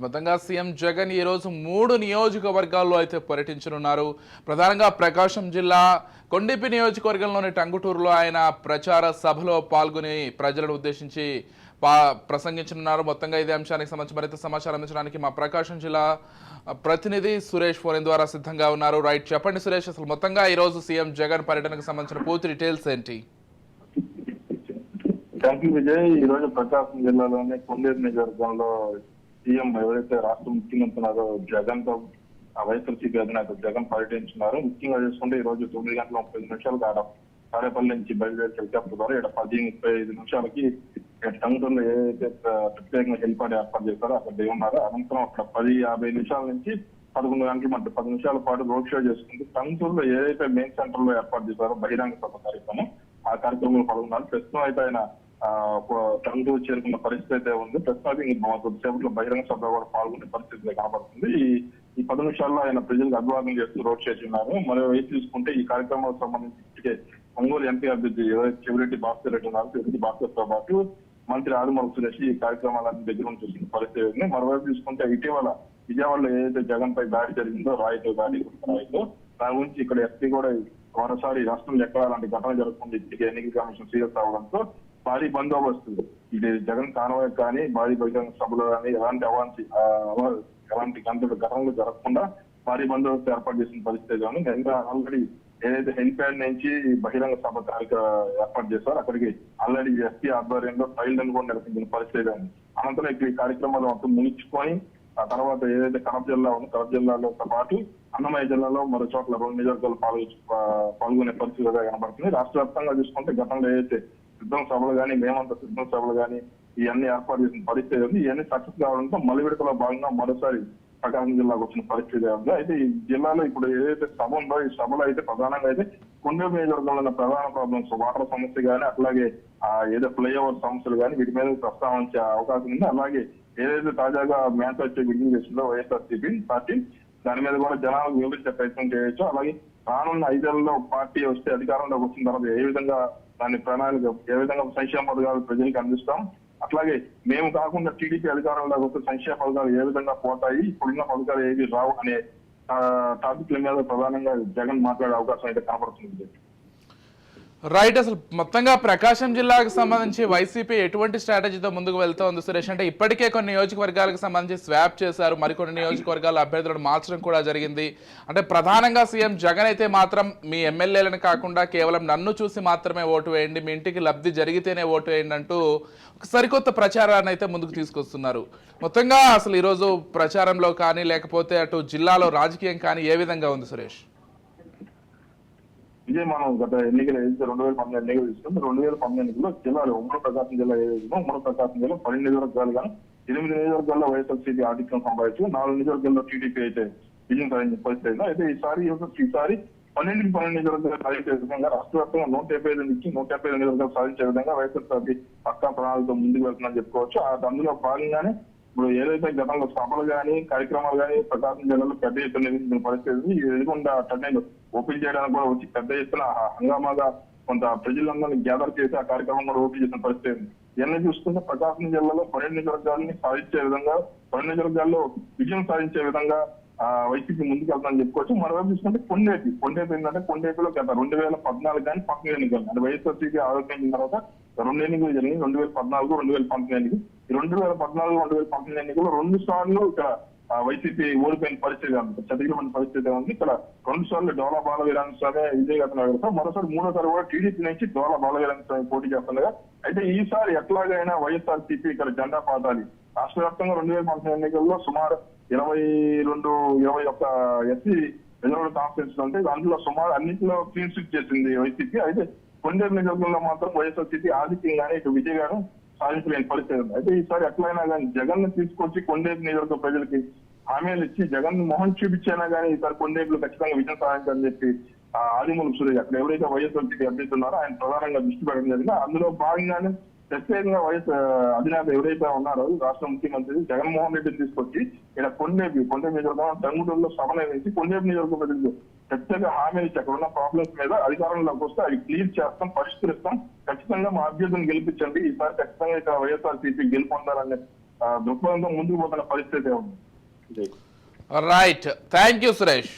మొత్తంగా సీఎం జగన్ ఈ రోజు 3 నియోజకవర్గాల్లో అయితే పర్యటించనున్నారు. ప్రధానంగా ప్రకాశం జిల్లా కొండిపి నియోజకవర్గంలోని టంగుటూరులో ఆయన ప్రచార సభలో పాల్గొని ప్రజలను ఉద్దేశించి ప్రసంగించనున్నారు. మొత్తంగా ఇదే అంశానికి సంబంధించి మరింత సమాచారం అందించడానికి మా ప్రకాశం జిల్లా ప్రతినిధి సురేష్ ఫోన్ ద్వారా సిద్ధంగా ఉన్నారు. రైట్, చెప్పండి సురేష్, అసలు మొత్తంగా ఈ రోజు సీఎం జగన్ పర్యటనకు సంబంధించిన పూర్తి డీటెయిల్స్ ఏంటి? Thank you Vijay. ఈ రోజు ప్రకాశం జిల్లాలోని కొండేరు నియోజకవర్గంలో సీఎం ఎవరైతే రాష్ట్ర ముఖ్యమంత్రి ఉన్నారో జగన్ తో వైఎస్ఆర్సీపీ అధినేత జగన్ పర్యటించున్నారు. ముఖ్యంగా చూసుకుంటే ఈ రోజు 9:30 తాడేపల్లి నుంచి బయలుదేరి హెలికాప్టర్ ద్వారా ఇక్కడ 10:35 టంగుటూరులో ఏదైతే ప్రత్యేకంగా హెలిపాడ్ ఏర్పాటు చేశారో అక్కడ ఉన్నారు. అనంతరం అక్కడ 10:50 నుంచి 11 గంటల మధ్య 10 నిమిషాల పాటు రోడ్ షో చేసుకుంటూ టంగుటూరులో ఏదైతే మెయిన్ సెంటర్ లో ఏర్పాటు చేశారో బహిరంగ సభ కార్యక్రమం, ఆ కార్యక్రమంలో పాల్గొన్నారు. ప్రస్తుతం అయితే ఆయన టంగుటూరు చేరుకున్న పరిస్థితి అయితే ఉంది. ప్రస్తుతం అయితే కొద్దిసేపట్లో బహిరంగ సభలో కూడా పాల్గొనే పరిస్థితి కనబడుతుంది. ఈ 10 నిమిషాల్లో ఆయన ప్రజలకు అభివాదం చేస్తూ రోడ్ చేస్తున్నారు. మరోవైపు చూసుకుంటే ఈ కార్యక్రమాలకు సంబంధించి ఒంగోలు ఎంపీ అభ్యర్థి చెవిరెడ్డి భాస్కర్ రెడ్డి ఉన్నారు. చెవిరెడ్డి భాస్కర్ తో పాటు మంత్రి ఆదిమూలపు సురేష్ ఈ కార్యక్రమాలన్నీ దగ్గర నుంచి చూసిన పరిస్థితి ఉంది. మరోవైపు చూసుకుంటే ఇటీవల విజయవాడలో ఏదైతే జగన్ పై దాడి జరిగిందో రాయితో దాడి దాని గురించి ఇక్కడ ఎస్పీ కూడా మరోసారి రాష్ట్రంలో ఎక్కడ అలాంటి ఘటన జరగకుండా ఇప్పటికే ఎన్నికల కమిషన్ సీరియస్ అవడంతో భారీ బందోబస్తు ఇది జగన్ కాన్వాయ్ కానీ భారీ బహిరంగ సభలో కానీ ఎలాంటి ఘటనలు జరగకుండా భారీ బందోబస్తు ఏర్పాటు చేసిన పరిస్థితి కానీ ఆల్రెడీ ఏదైతే హెలిప్యాడ్ నుంచి బహిరంగ సభ ఏర్పాటు చేశారో అక్కడికి ఆల్రెడీ ఎస్పీ ఆధ్వర్యంలో ట్రైల్ రన్ కూడా నిర్వహించిన పరిస్థితి కానీ అనంతరం ఇక్కడ ఈ కార్యక్రమాలు మొత్తం ముగించుకొని ఆ తర్వాత ఏదైతే కడప జిల్లా ఉందో కడప జిల్లాలో పాటు అన్నమయ్య జిల్లాలో మరో చోట్ల 2 నియోజకవర్గాలు పాల్గొనే పరిస్థితి కనబడుతుంది. రాష్ట్ర వ్యాప్తంగా చూసుకుంటే గతంలో ఏదైతే సిద్ధం సభలు కానీ మేమంతా సిద్ధం సభలు కానీ ఇవన్నీ ఏర్పాటు చేసిన పరిస్థితి ఉంది. ఇవన్నీ సక్సెస్ కావడంతో మలి విడతలో భాగంగా మరోసారి ప్రకాశం జిల్లాకు వచ్చిన పరిస్థితి ఉంది. అయితే ఈ జిల్లాలో ఇప్పుడు ఏదైతే సభ ఉందో ఈ సభలో అయితే ప్రధానంగా అయితే కొండూరు నియోజకవర్గంలో ఉన్న ప్రధాన ప్రాబ్లమ్స్ వాటర్ సమస్య కానీ అట్లాగే ఏదో ఫ్లైఓవర్ సమస్యలు కానీ వీటి మీద ప్రస్తావించే అవకాశం ఉంది. అలాగే ఏదైతే తాజాగా మ్యానుఫ్యాక్చరింగ్ బిల్డింగ్ చేసిందో వైఎస్ఆర్సీపీ పార్టీ దాని మీద కూడా జనాలకు వివరించే ప్రయత్నం చేయొచ్చు. అలాగే రానున్న 5 ఏళ్లలో పార్టీ వస్తే అధికారంలోకి వచ్చిన తర్వాత ఏ విధంగా దాని ప్రణాళిక ఏ విధంగా సంక్షేమ పథకాలు ప్రజలకు అందిస్తాం, అట్లాగే మేము కాకుండా టీడీపీ అధికారంలోకి వస్తే సంక్షేమ పథకాలు ఏ విధంగా పోతాయి, ఇప్పుడున్న పథకాలు ఏవి రావు అనే టాపిక్ల మీద ప్రధానంగా జగన్ మాట్లాడే అవకాశం అయితే కనబడుతుంది. రైట్, అసలు మొత్తంగా ప్రకాశం జిల్లాకు సంబంధించి వైసీపీ ఎటువంటి స్ట్రాటజీతో ముందుకు వెళ్తోంది సురేష్? అంటే ఇప్పటికే కొన్ని నియోజకవర్గాలకు సంబంధించి స్వాప్ చేశారు, మరికొన్ని నియోజకవర్గాల అభ్యర్థులను మార్చడం కూడా జరిగింది. అంటే ప్రధానంగా సీఎం జగన్ అయితే మాత్రం మీ ఎమ్మెల్యేలను కాకుండా కేవలం నన్ను చూసి మాత్రమే ఓటు వేయండి, మీ ఇంటికి లబ్ధి జరిగితేనే ఓటు వేయండి అంటూ ఒక సరికొత్త ప్రచారాన్ని అయితే ముందుకు తీసుకొస్తున్నారు. మొత్తంగా అసలు ఈరోజు ప్రచారంలో కానీ లేకపోతే అటు జిల్లాలో రాజకీయం కానీ ఏ విధంగా ఉంది సురేష్? ఇదే మనం గత ఎన్నికలు ఏదైతే 2019 ఎన్నికలు తీసుకుంటే 2019 ఎన్నికల్లో జిల్లాలో ఉమ్మడి ప్రకాశం జిల్లా ఏదైతే ఉమ్మడి ప్రకాశం జిల్లా 12 నియోజకవర్గాలు కానీ 8 నియోజకవర్గాల్లో వైఎస్ఆర్సీపీ ఆధిక్యం సంపాదించి 4 నియోజకవర్గాల్లో టీడీపీ అయితే విజయం సాధించిన పరిస్థితి. అయితే ఈసారి 12 నియోజకవర్గాలు సాధించే విధంగా రాష్ట్ర వ్యాప్తంగా 175 నుంచి 175 నియోజకవర్గాలు సాధించే విధంగా వైఎస్ఆర్సీపీ పక్కా ప్రణాళికతో ముందుకు వెళ్తుందని చెప్పుకోవచ్చు. అందులో భాగంగానే ఇప్పుడు ఏదైతే గతంలో సభలు కానీ కార్యక్రమాలు కానీ ప్రకాశం జిల్లాలో పెద్ద ఎత్తున నిర్వహించిన పరిస్థితి ఎదుగుండా టర్నైన్ ఓపెన్ చేయడానికి కూడా వచ్చి పెద్ద ఎత్తున హంగామాగా కొంత ప్రజలందరినీ గ్యాదర్ చేసి ఆ కార్యక్రమం కూడా ఓపెన్ చేసిన పరిస్థితి. ఇవన్నీ చూసుకుంటే ప్రకాశం జిల్లాలో 12 నియోజకవర్గాలని సాధించే విధంగా 12 నియోజకవర్గాల్లో విజయం సాధించే విధంగా వైసీపీ ముందుకు వెళ్తామని చెప్పుకోవచ్చు. మరోవైపు చూసుకుంటే కొండేపి ఏంటంటే కొండేపిలో గత 2014 కానీ 19 ఎన్నికలు అంటే వైఎస్ఆర్సీపీ ఆరోపించిన తర్వాత 2 ఎన్నికలు జరిగింది, 2014, 2019 ఎన్నికలు. ఈ 2014, 2019 ఎన్నికల్లో 2 సార్లు ఇక్కడ వైసీపీ ఓడిపోయిన పరిస్థితి చదివిన పరిస్థితి ఉంది. ఇక్కడ 2 సార్లు డోలా బాలవీరాంజ స్వామి విజయగతం ఎదుగుతాం, మరోసారి 3వ కూడా టీడీపీ నుంచి డోలా బాలవీరాంజ స్వామి పోటీ చేస్తుండగా అయితే ఈసారి ఎట్లాగైనా వైఎస్ఆర్సీపీ ఇక్కడ జెండా పాతాలి. రాష్ట్ర వ్యాప్తంగా 2019 ఎన్నికల్లో సుమారు 21 ఎస్సీ రిజర్వ్డ్ కాన్ఫరెన్స్ ఉంటే అందులో సుమారు అన్నింటిలో క్లీన్ స్వీప్ చేసింది వైసీపీ. అయితే కొండేరు నియోజకవర్గంలో మాత్రం వైఎస్ఆర్సీపీ ఆధిక్యంగానే ఇటు విజయగాను సాధించలేని పరిస్థితి ఉంది. అయితే ఈసారి ఎట్లయినా కానీ జగన్ ని తీసుకొచ్చి కొండేరు నియోజకవర్గ ప్రజలకి హామీలు ఇచ్చి జగన్ మొహం చూపించైనా కానీ ఈసారి కొండేరులో ఖచ్చితంగా విజయం సాధించాలని చెప్పి ఆదిమూలపు సురేష్ అక్కడ ఎవరైతే వైఎస్ఆర్సీపీ అభ్యర్థున్నారో ఆయన ప్రధానంగా దృష్టి పెట్టడం జరిగింది. అందులో భాగంగానే ప్రత్యేకంగా వైఎస్ అధినేత ఎవరైతే ఉన్నారో రాష్ట్ర ముఖ్యమంత్రి జగన్మోహన్ రెడ్డిని తీసుకొచ్చి ఇక్కడ కొండేపి నియోజకవర్గం టంగుటూరులో సభ నిర్వహించి కొండేపి నియోజకవర్గ ప్రజలకు ప్రత్యేక హామీలు ఇచ్చి అక్కడ ఉన్న ప్రాబ్లమ్స్ మీద అధికారంలోకి వస్తే అవి క్లియర్ చేస్తాం, పరిష్కరిస్తాం, ఖచ్చితంగా మా అభ్యర్థిని గెలిపించండి, ఈసారి ఖచ్చితంగా ఇక్కడ వైఎస్ఆర్సీపీ గెలుపొందాలనే దృక్పథంతో ముందుకు పోతున్న పరిస్థితి ఉంది. Right, thank you Suresh.